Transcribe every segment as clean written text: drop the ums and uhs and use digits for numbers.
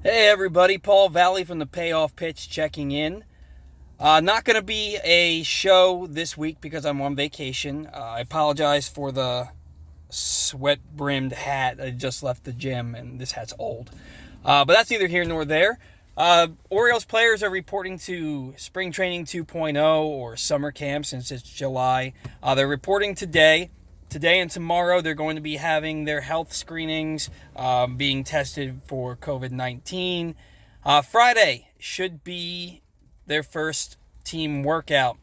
Hey everybody, Paul Valle from the Payoff Pitch checking in. Not going to be a show this week because I'm on vacation. I apologize for the sweat-brimmed hat. I just left the gym and this hat's old. But that's neither here nor there. Orioles players are reporting to Spring Training 2.0 or summer camp since it's July. They're reporting today. Today and tomorrow, they're going to be having their health screenings, being tested for COVID-19. Friday should be their first team workout.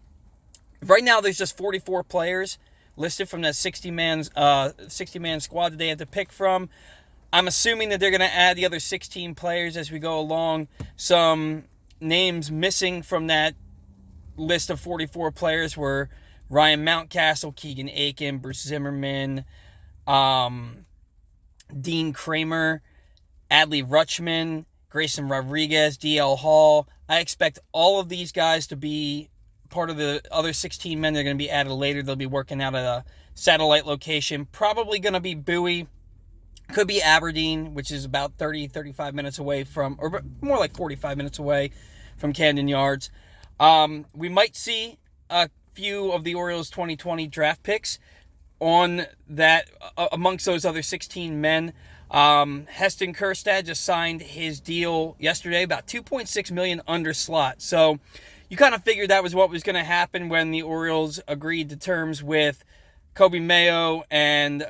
Right now, there's just 44 players listed from that 60-man squad that they had to pick from. I'm assuming that they're going to add the other 16 players as we go along. Some names missing from that list of 44 players were Ryan Mountcastle, Keegan Aiken, Bruce Zimmerman, Dean Kramer, Adley Rutschman, Grayson Rodriguez, DL Hall. I expect all of these guys to be part of the other 16 men that are going to be added later. They'll be working out at a satellite location. Probably going to be Bowie. Could be Aberdeen, which is about 35 minutes away from, or more like 45 minutes away from Camden Yards. We might see a few of the Orioles 2020 draft picks on that amongst those other 16 men. Heston Kjerstad just signed his deal yesterday, about $2.6 million under slot. So you kind of figured that was what was going to happen when the Orioles agreed to terms with Kobe Mayo and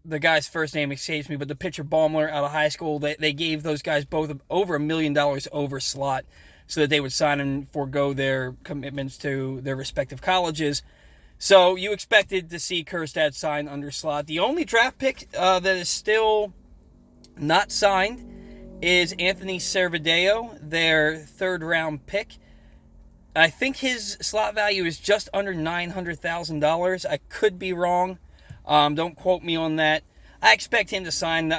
the guy's first name escapes me, but the pitcher Baumler out of high school. They gave those guys both over $1 million over slot so that they would sign and forego their commitments to their respective colleges. So you expected to see Kjerstad sign under slot. The only draft pick that is still not signed is Anthony Servideo, their third-round pick. I think his slot value is just under $900,000. I could be wrong. Don't quote me on that. I expect him to sign.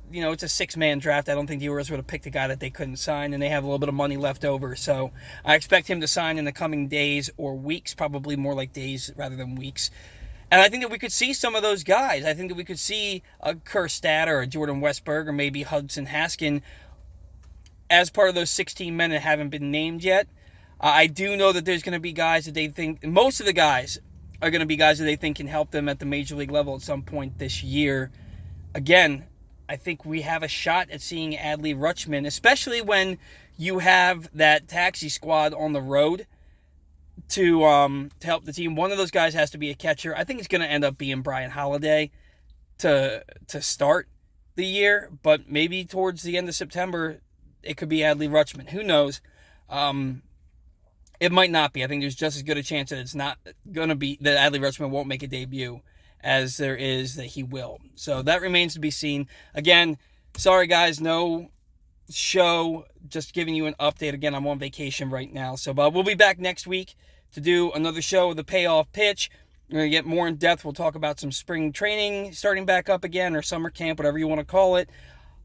It's a six-man draft. I don't think the Orioles would have picked a guy that they couldn't sign, and they have a little bit of money left over. So I expect him to sign in the coming days or weeks, probably more like days rather than weeks. And I think that we could see some of those guys. I think that we could see a Kjerstad or a Jordan Westberg or maybe Hudson Haskin as part of those 16 men that haven't been named yet. I do know that there's going to be guys that they think, most of the guys are going to be guys that they think can help them at the major league level at some point this year. Again, I think we have a shot at seeing Adley Rutschman, especially when you have that taxi squad on the road to help the team. One of those guys has to be a catcher. I think it's going to end up being Brian Holiday to start the year, but maybe towards the end of September, it could be Adley Rutschman. Who knows? It might not be. I think there's just as good a chance that it's not going to be, that Adley Rutschman won't make a debut as there is that he will. So that remains to be seen. Again, sorry guys, no show, just giving you an update. Again, I'm on vacation right now. So but we'll be back next week to do another show of the Payoff Pitch. We're going to get more in depth. We'll talk about some spring training starting back up again, or summer camp, whatever you want to call it.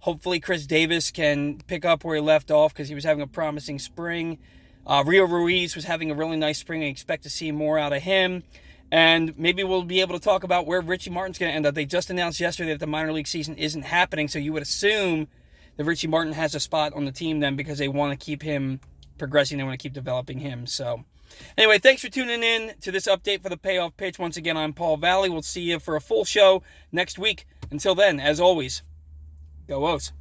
Hopefully Chris Davis can pick up where he left off because he was having a promising spring. Rio Ruiz was having a really nice spring. I expect to see more out of him. And maybe we'll be able to talk about where Richie Martin's going to end up. They just announced yesterday that the minor league season isn't happening, so you would assume that Richie Martin has a spot on the team then because they want to keep him progressing. They want to keep developing him. So anyway, thanks for tuning in to this update for the Payoff Pitch. Once again, I'm Paul Valle. We'll see you for a full show next week. Until then, as always, go O's.